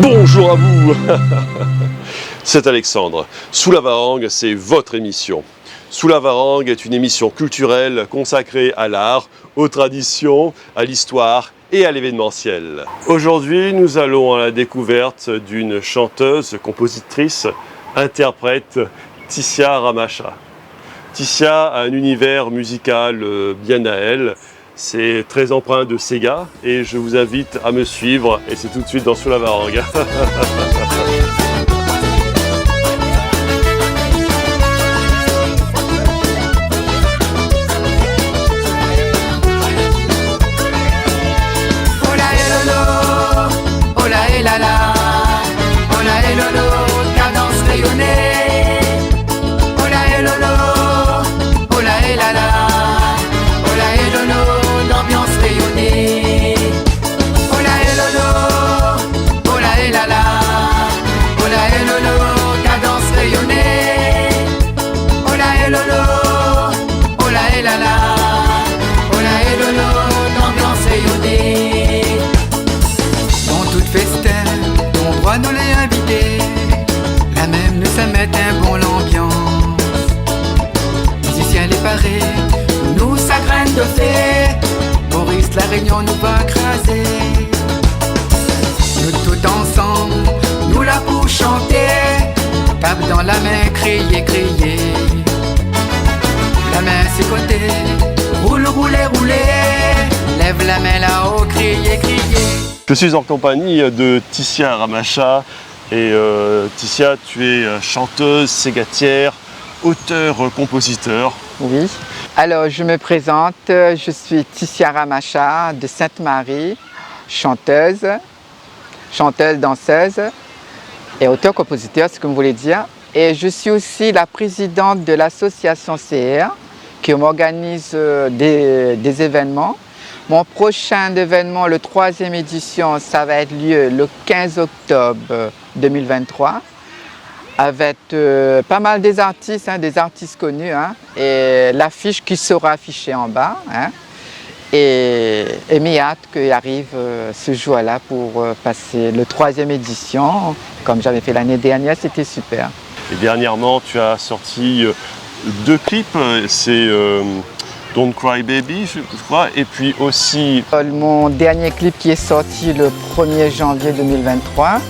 Bonjour à vous. C'est Alexandre. Sous la Varangue, c'est votre émission. Sous la Varangue est une émission culturelle consacrée à l'art, aux traditions, à l'histoire et à l'événementiel. Aujourd'hui, nous allons à la découverte d'une chanteuse, compositrice, interprète, Ticia Ramacha. Ticia a un univers musical bien à elle. C'est très empreint de Sega et je vous invite à me suivre et c'est tout de suite dans Sous la Varangue. Nous les invités, la même nous ça met un bon l'ambiance. Musiciens les parés, nous ça graine de fée. Maurice la Réunion nous va craser. Nous tout ensemble, nous là pour chanter. Tape dans la main, crier, crier. La main sur côté, roule, rouler, rouler. Lève la main là-haut, crier, crier. Je suis en compagnie de Ticia Ramacha et Ticia, tu es chanteuse, ségatière, auteure-compositeur. Oui, alors je me présente, je suis Ticia Ramacha de Sainte-Marie, chanteuse, danseuse et auteur-compositeur, c'est ce que vous voulez dire. Et je suis aussi la présidente de l'association CR qui m'organise des événements. Mon prochain événement, le 3e édition, ça va être lieu le 15 octobre 2023 avec pas mal des artistes connus et l'affiche qui sera affichée en bas. Et mes hâte qu'il arrive ce jour-là pour passer le 3e édition. Comme j'avais fait l'année dernière, c'était super. Et dernièrement, tu as sorti 2 clips, c'est Don't Cry Baby, je crois, et puis aussi... Mon dernier clip qui est sorti le 1er janvier 2023,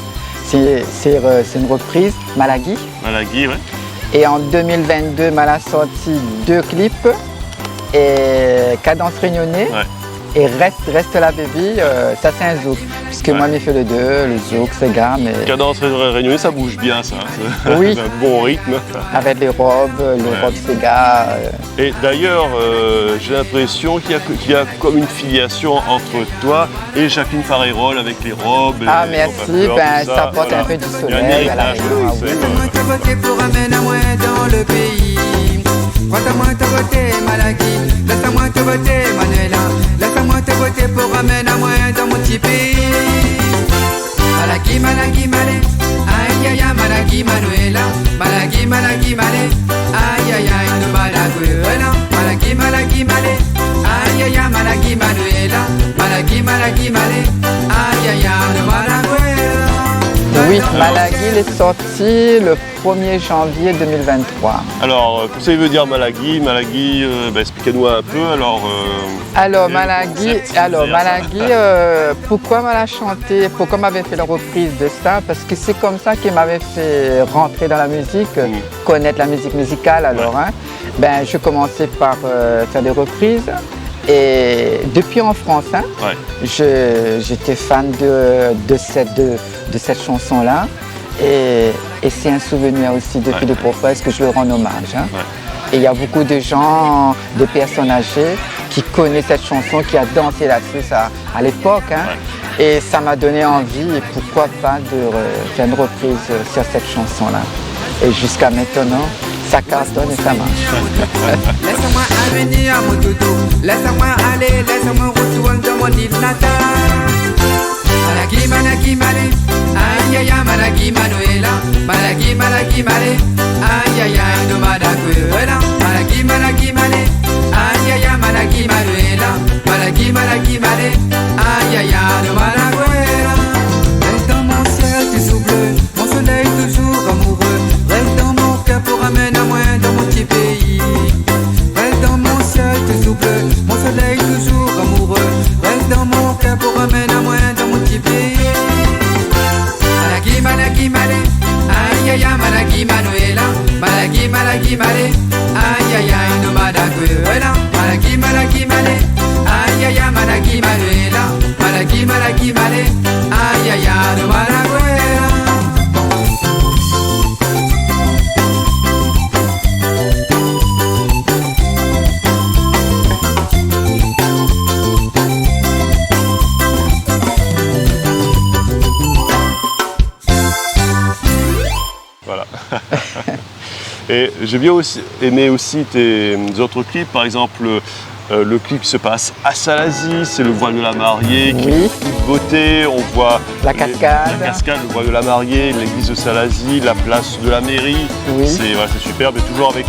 c'est une reprise, Malagui. Malagui, ouais. Et en 2022, Mala a sorti 2 clips, et Cadence Réunionnais, ouais. Et Reste la Baby, ça c'est un zouk. Puisque ouais. Moi, j'ai fait le 2, le zouk, c'est gars, mais... Cadence Réunionnais, ça bouge bien, ça. Oui. Un bon rythme. Avec les robes, robes Sega. Et d'ailleurs, j'ai l'impression qu'il y a comme une filiation entre toi et Jacqueline Farérol avec les robes. Ah, merci, ça apporte voilà. Un peu du soleil à la Réunion. Laisse-moi pour amener moi dans le pays. Prends-moi ta beauté, Malagui. Laisse-moi te voter, Manuela. Laisse-moi te voter pour amener moi dans mon petit pays. Malagui, Malagui, Malé. Aïe, aïe, aïe, Malagui, Manuela. Malagui, Malagui, Malé. Aïe, aïe, aïe, de Malaguela. Malagui, Malagui, Malé. Aïe, aïe, aïe, Malagui, Manuela. Malagui, Malagui, Malé. Aïe, aïe, aïe, de Malaguela. Oui, Malagui est sorti le 1er janvier 2023. Alors, qu'est-ce que ça veut dire Malagui? Malagui, expliquez-nous un peu. Alors Malagui, pourquoi m'a chanté, pourquoi m'avait fait la reprise de ça? Parce que c'est comme ça qu'il m'avait fait rentrer dans la musique, connaître la musique musicale. Alors, ouais. Je commençais par faire des reprises. Et depuis en France, j'étais fan de cette chanson-là. Et c'est un souvenir aussi depuis de pourquoi est-ce que je lui rends hommage. Et il y a beaucoup de gens, de personnes âgées qui connaissent cette chanson, qui a dansé là-dessus à l'époque. Et ça m'a donné envie, et pourquoi pas, de faire une reprise sur cette chanson-là. Et jusqu'à maintenant, ça cartonne et ça marche. Laisse-moi venir à mon doudou, laisse-moi aller, laisse-moi retourner dans mon île natale. Malagui, Malagui, Malé, aïe aïe aïe, Malagui, Manuela. Malagui, Malagui, Malé, aïe aïe aïe, de Malaguela. Malagui, Malagui, Malé, aïe aïe aïe, Malagui, Manuela. Malagui, Malagui, Malé, aïe aïe aïe, de Malaguela. Dans mon ciel, malaki malé, aïe aïe aïe, no madaguela, malaki malaki malé, aïe aïe aïe, malaki maluela, malaki malaki malé, aïe aïe aïe, no madaguela. Voilà. Et j'ai bien aussi aimé aussi tes autres clips, par exemple le clip qui se passe à Salazie, c'est le voile de la mariée qui Oui. est toute beauté, on voit La cascade. le voile de la mariée, l'église de Salazie, la place de la mairie, Oui. c'est voilà, superbe et toujours avec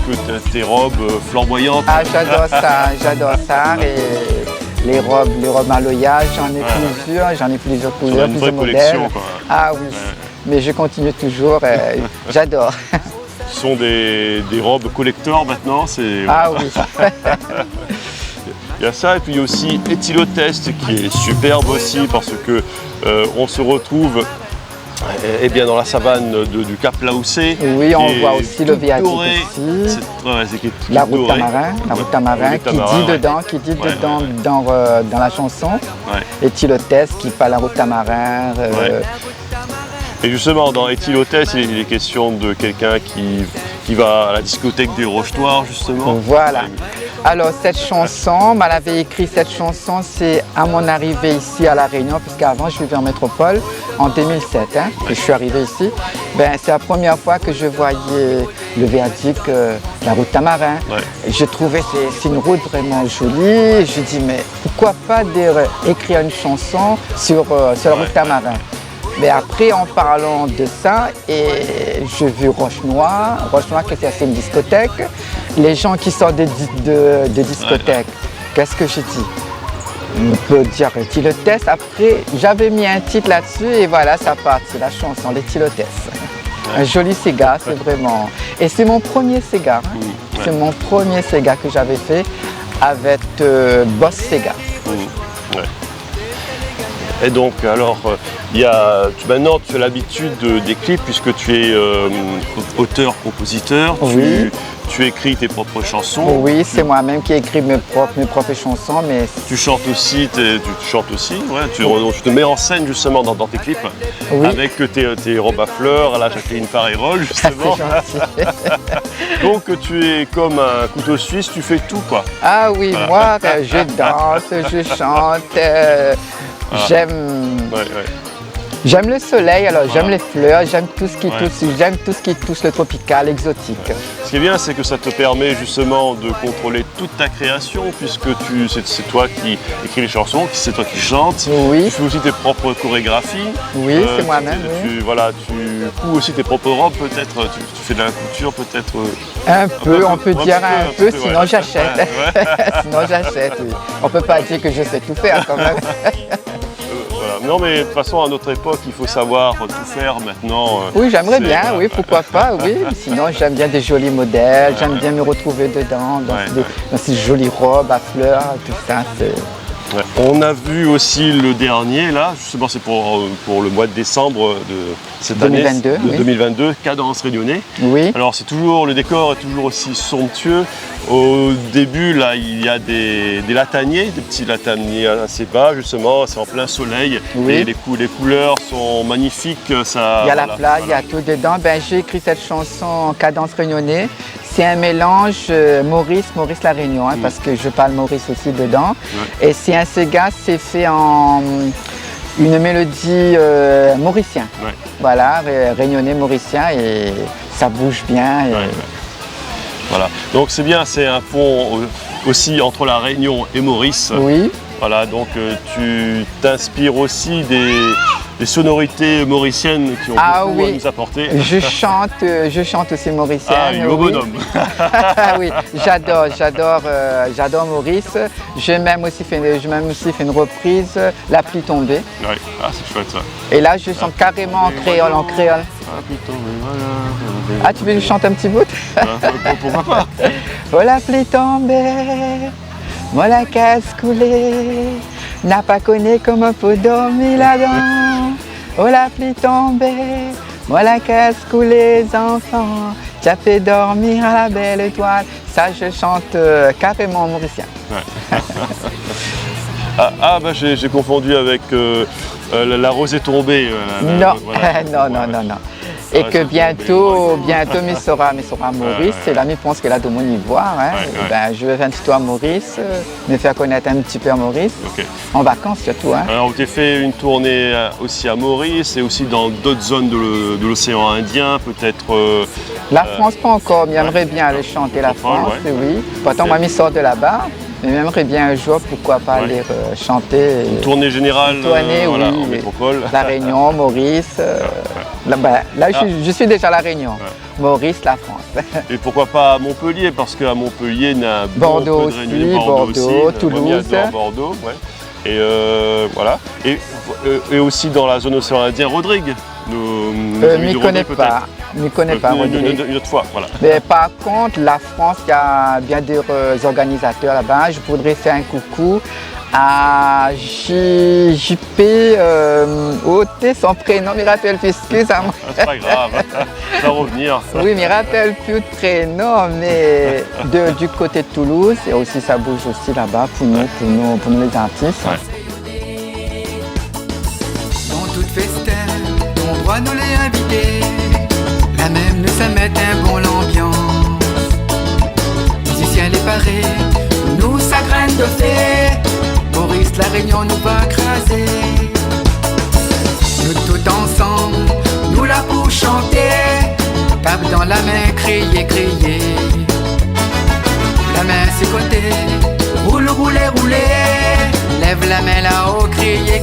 tes robes flamboyantes. Ah, j'adore ça, j'adore ça. Et les robes Maloya, j'en ai plusieurs On a couleurs, une vraie plusieurs collection, modèles. quoi. Ah oui, mais je continue toujours, j'adore. Ce sont des robes collector maintenant, c'est Ah oui. il y a ça et puis il y a aussi Éthylotest qui est superbe aussi parce que on se retrouve eh bien, dans la savane du Cap Laoussé. Oui, on qui voit est aussi le toute viatique dorée. aussi. Qui est toute La route dorée. Tamarin, qui dit dedans, dans la chanson. Ouais. Éthylotest qui parle la route Tamarin. Ouais. Et justement, dans Éthylotest, il est question de quelqu'un qui va à la discothèque des Rochetoirs, justement. Voilà. Alors cette chanson, elle avait écrit cette chanson, c'est à mon arrivée ici à La Réunion, puisqu'avant je vivais en métropole en 2007, que je suis arrivé ici. Ben, c'est la première fois que je voyais le viaduc, la route Tamarin. Ouais. Je trouvais que c'est une route vraiment jolie. Je dis mais pourquoi pas écrire une chanson sur la route Tamarin. Mais après, en parlant de ça, et j'ai vu Roche-Noire, que c'est une discothèque, les gens qui sortent de discothèque, qu'est-ce que j'ai dit? On peut dire Éthylotest. Après, j'avais mis un titre là-dessus et voilà, ça part, c'est la chanson, l'Éthylotest. Un joli cigare, c'est vraiment... Et c'est mon premier cigare, hein. C'est mon premier cigare que j'avais fait avec Boss Cigare. Ouais. Et donc, alors, maintenant tu as l'habitude des clips puisque tu es auteur-compositeur, Oui. tu écris tes propres chansons. Oui, c'est moi-même qui écris mes propres chansons, mais Tu chantes aussi, ouais, tu te mets en scène justement dans tes clips Oui. avec tes robes à fleurs, la Jacqueline Farérol justement. c'est gentil. Donc tu es comme un couteau suisse, tu fais tout quoi. Ah oui, moi, je danse, je chante, j'aime... Ouais. J'aime le soleil, alors j'aime Voilà. les fleurs, j'aime tout ce qui Ouais. touche le tropical, exotique. Ce qui est bien, c'est que ça te permet justement de contrôler toute ta création, puisque c'est toi qui écris les chansons, c'est toi qui chantes. Oui. Tu fais aussi tes propres chorégraphies. Oui, c'est moi-même, oui. Tu couds aussi tes propres robes, peut-être. Tu fais de la couture, peut-être. Un peu, on peut dire un peu, sinon ouais. j'achète. Ouais. Sinon j'achète, oui. On peut pas dire que je sais tout faire quand même. Voilà. Non, mais de toute façon, à notre époque, il faut savoir tout faire maintenant. Oui, j'aimerais C'est- bien, oui, pourquoi pas, oui. Sinon, j'aime bien des jolis modèles, j'aime bien me retrouver dedans, dans ces jolies robes à fleurs, tout ça. Ouais. On a vu aussi le dernier, là, justement, c'est pour le mois de décembre de cette 2022, année, de oui. 2022, Cadence Réunionnais. Oui, Alors, le décor est toujours aussi somptueux. Au début, là, il y a des lataniers, des petits lataniers assez bas, justement, c'est en plein soleil. Oui. Et les couleurs sont magnifiques. Ça, il y a la voilà, plage, il y voilà. a tout dedans. Ben, j'ai écrit cette chanson en cadence réunionnais. C'est un mélange Maurice La Réunion, parce que je parle Maurice aussi dedans. Ouais. Et c'est un Sega, c'est fait en une mélodie mauricien. Ouais. Voilà, réunionnais mauricien, et ça bouge bien. Et... Ouais. Voilà. Donc c'est bien, c'est un pont aussi entre la Réunion et Maurice. Oui, Voilà, donc tu t'inspires aussi des sonorités mauriciennes qui ont beaucoup à nous apporter. je chante aussi mauricienne. Ah, un oui. bonhomme. Oui, j'adore Maurice. J'ai même aussi fait une reprise, La pluie tombée. Ouais. Ah, c'est chouette ça. Et là, je chante carrément en créole. Ah, putain, mais voilà. Ah, tu veux que je chante un petit bout? Pourquoi pas? Oh, la pluie tombée, moi la casse coulée, n'a pas connu comme on peut dormir là-dedans. Oh, la pluie tombée, Voilà qu'est-ce que les enfants, tu as fait dormir à la belle étoile. Ça, je chante carrément mauricien. Bah j'ai confondu avec La rose est tombée. Non, voilà. non. Et que bientôt, Missora Maurice, c'est l'ami pense qu'elle a de mon ivoire. Hein. Ben, je vais faire un petit tour à Maurice, me faire connaître un petit peu à Maurice, en vacances surtout. Hein. Alors, tu as fait une tournée aussi à Maurice et aussi dans d'autres zones de l'océan Indien, peut-être. La France, pas encore, mais j'aimerais bien aller chanter la France, oui. Pourtant, ma sort de là-bas. Mais j'aimerais bien un jour, pourquoi pas aller chanter. Une tournée générale voilà, en métropole. La Réunion, Maurice. Là je suis déjà à La Réunion. Maurice, la France. Et pourquoi pas à Montpellier, parce qu'à Montpellier, il y a Bordeaux aussi, Bordeaux, Toulouse. Bordeaux, Et voilà. Et aussi dans la zone océan Indien, Rodrigue. M'y connais pas. Rodrigue. Une autre fois, voilà. Mais par contre, la France, il y a bien des organisateurs là-bas. Je voudrais faire un coucou à JP, son prénom, je me rappelle plus, excuse-moi. C'est pas grave, ça va revenir. Oui, je me rappelle plus de prénom, mais du côté de Toulouse, et aussi ça bouge aussi là-bas pour nous les artistes. Dans toute festin, on doit nous les inviter. La même nous ça met un bon l'ambiance. Musiciens les parés, nous ça graine de fait. Maurice, la Réunion nous va craser. Nous tout ensemble, nous là pour chanter. Tape dans la main, crier. La main sur côté, roule. Lève la main là-haut, crier.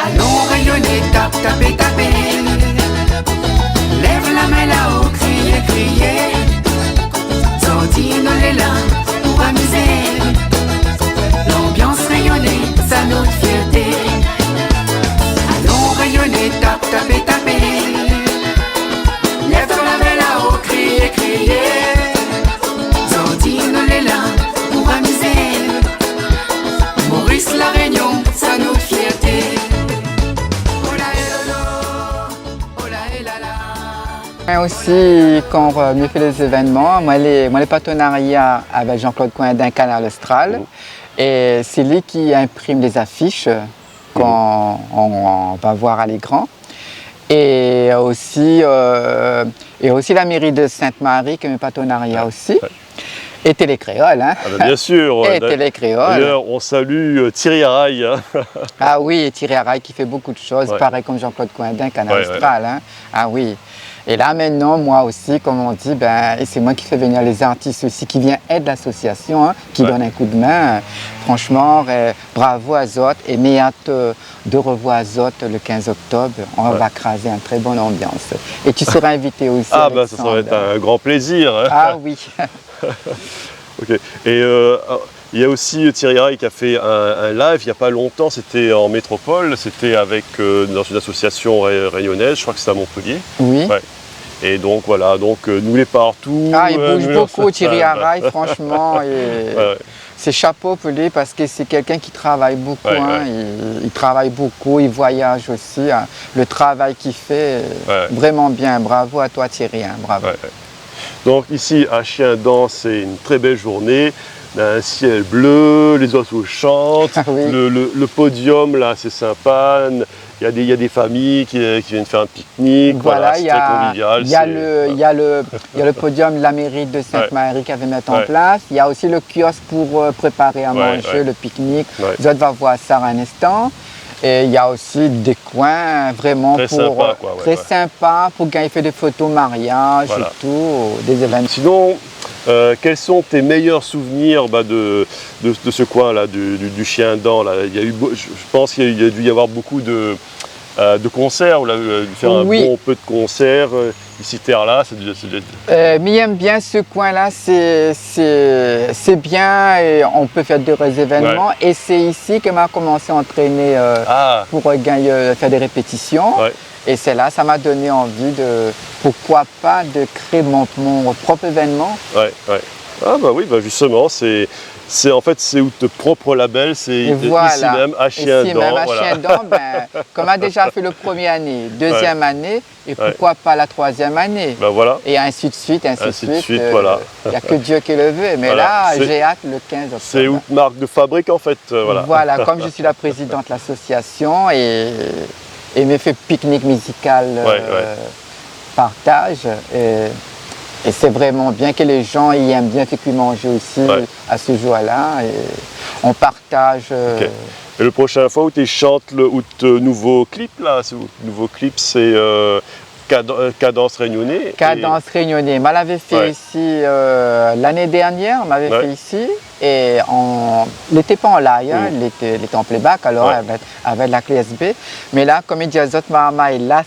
Allons rayonner, taper. Lève la main là-haut, crier. Sortir dans les lames pour amuser. L'ambiance rayonnée, ça notre fierté. Allons rayonner, taper. Lève la main là-haut, crier. Sortir dans les lames pour amuser. Maurice, la Réunion, ça notre fierté. Aussi, quand je fais les événements, moi les partenariats avec Jean-Claude Coindin, Canal Austral, et c'est lui qui imprime les affiches qu'on va voir à l'écran. Et aussi la mairie de Sainte-Marie qui est un partenariat aussi. Et Télécréole. Hein. Ah ben bien sûr. Et Télécréole. D'ailleurs, on salue Thierry Araille. Ah oui, Thierry Araille qui fait beaucoup de choses, pareil comme Jean-Claude Coindin, Canal Austral. Hein. Ah oui. Et là maintenant, moi aussi, comme on dit, et c'est moi qui fais venir les artistes aussi, qui viennent aider l'association, hein, qui donne un coup de main. Franchement, bravo à Zot et mes hâte de revoir à Zot le 15 octobre. On va craser une très bonne ambiance. Et tu seras invité aussi. Ah ça va être un grand plaisir. Hein. Ah oui. Ok. Et il y a aussi Thierry Araille qui a fait un live il n'y a pas longtemps, c'était en métropole, c'était avec dans une association réunionnaise, je crois que c'était à Montpellier. Oui. Ouais. Et donc voilà, nous les partout. Ah, il bouge beaucoup Thierry Araille, franchement. C'est chapeau pour lui parce que c'est quelqu'un qui travaille beaucoup. Il travaille beaucoup, il voyage aussi. Hein. Le travail qu'il fait, vraiment bien. Bravo à toi Thierry, hein. Bravo. Donc ici, à Chiendent, c'est une très belle journée. Un ciel bleu, les oiseaux chantent, le podium là c'est sympa, il y a des familles qui viennent faire un pique-nique, voilà, c'est très convivial. Il y a le podium de la mairie de Sainte-Marie qui avait mis en place, il y a aussi le kiosque pour préparer à manger, le pique-nique, vous allez voir ça un instant. Et il y a aussi des coins vraiment très sympas pour gagner des photos mariage et tout, des événements. Sinon, quels sont tes meilleurs souvenirs de ce coin-là, du Chiendent là? Je pense qu'il y a dû y avoir beaucoup de concerts, on a fait un bon peu de concerts, ici, terre-là. Mais j'aime bien ce coin-là, c'est bien et on peut faire des événements. Et c'est ici que m'a commencé à entraîner pour faire des répétitions. Et c'est là, ça m'a donné envie pourquoi pas, de créer mon propre événement. Ah bah oui, justement, c'est c'est en fait c'est votre propre label, c'est Et voilà. ici même à Chien Ici d'An. même à Voilà. Chien d'An, comme a déjà fait le première année, deuxième année, et pourquoi pas la troisième année. Ben voilà. Et ainsi de suite, ainsi de suite. Voilà. Il n'y a que Dieu qui le veut. Mais Voilà. là, C'est- j'ai hâte le 15 octobre. C'est une marque de fabrique en fait. Voilà. Voilà, comme je suis la présidente de l'association et me fait pique-nique musical partage. Et c'est vraiment bien que les gens ils aiment bien fait manger aussi à ce jour-là. Et on partage. Ok. Et le prochain fois où tu chantes le nouveau clip là, ce nouveau clip c'est Cadence Réunionnais. Cadence Réunionnais. On l'avait fait ici l'année dernière, on m'avait fait ici. Et il n'était pas en live, hein, il était en playback alors avec la clé USB. Mais là, comme il dit Azot Mahama, et là,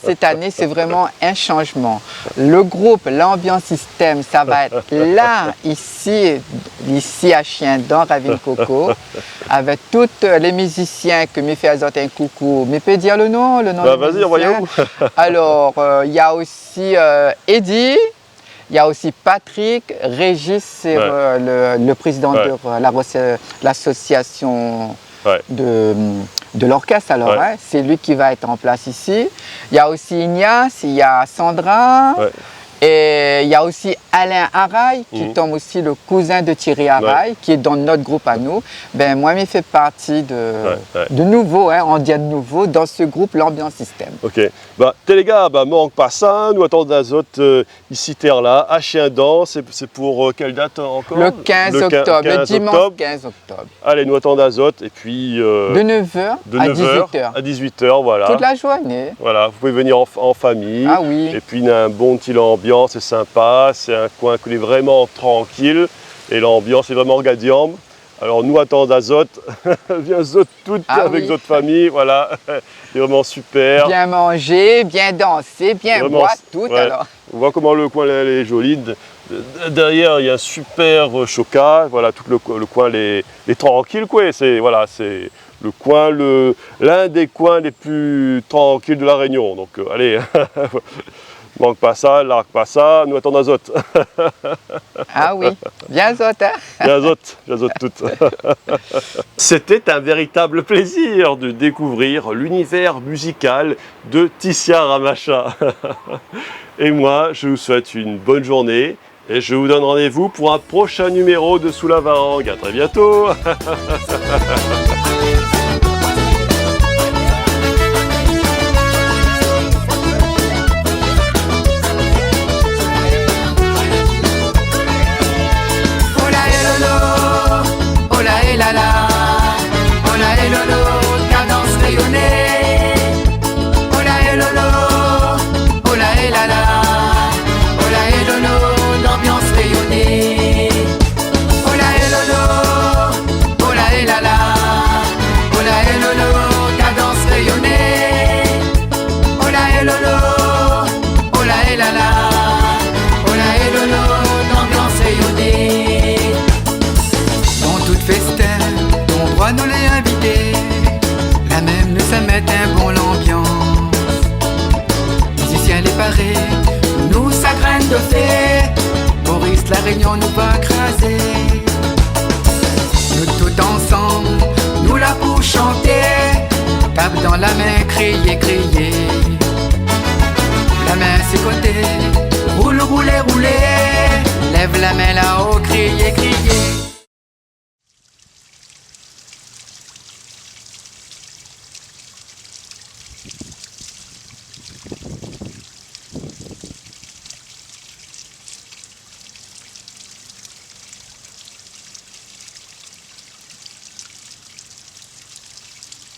cette année, c'est vraiment un changement. Le groupe, l'ambiance système, ça va être là, ici à Chien d'An, Ravine Coco, avec tous les musiciens que me fait Azot un coucou. Mais peut dire le nom Bah, vas-y, envoyez-vous. Alors, il y a aussi Eddie. Il y a aussi Patrick, Régis, c'est le président de l'association de l'orchestre. Alors, hein, c'est lui qui va être en place ici. Il y a aussi Ignace, il y a Sandra, et il y a aussi Alain Araille, qui tombe aussi le cousin de Thierry Araille, qui est dans notre groupe à nous. Ben, moi, il fait partie de nouveau, hein, on dit de nouveau, dans ce groupe, l'ambiance système. Ok. Bah, les gars, bah, manque pas ça. Nous attendons d'Azot ici, terre là, à Chien d'An. C'est pour quelle date encore? Le 15 octobre, le dimanche 15 octobre. Allez, nous attendons d'Azot. Et puis. De 9h à 18h. À 18h, voilà. Toute la journée. Voilà, vous pouvez venir en famille. Ah oui. Et puis, il y a un bon petit ambiance, c'est sympa. C'est un coin qui est vraiment tranquille. Et l'ambiance est vraiment orgadiambe. Alors nous attendons d'Azot, viens Zot toutes avec votre famille, voilà, c'est vraiment super. Bien manger, bien danser, bien vraiment, boire, tout alors. On voit comment le coin est joli. Derrière il y a un super choca, voilà, tout le coin est tranquille quoi. C'est voilà, c'est le coin, l'un des coins les plus tranquilles de la Réunion. Donc allez. Manque pas ça, largue pas ça, nous attendons Azot. Ah oui, bien Azot, hein. Bien Azot toutes. C'était un véritable plaisir de découvrir l'univers musical de Tissia Ramacha. Et moi, je vous souhaite une bonne journée et je vous donne rendez-vous pour un prochain numéro de Sous la Varangue. À très bientôt. Cadence rayonnée. Oh la eh lolo, oh la eh la la, oh la eh lolo, l'ambiance rayonnée. Oh la eh lolo, oh la eh la la, oh la eh lolo, cadence rayonnée. Oh la eh lolo, oh la eh la la, oh la eh lolo, l'ambiance rayonnée. Dans toute festin, ton droit nous l'est invité. La même nous ça met un bon l'ambiance. Musiciens les parés, nous ça graine de fait. Boris la Réunion nous va craser. Nous tout ensemble, nous la pour chanter. Tape dans la main, crier, crier. La main c'est côté, roule, rouler, rouler. Lève la main là-haut, crier, crier.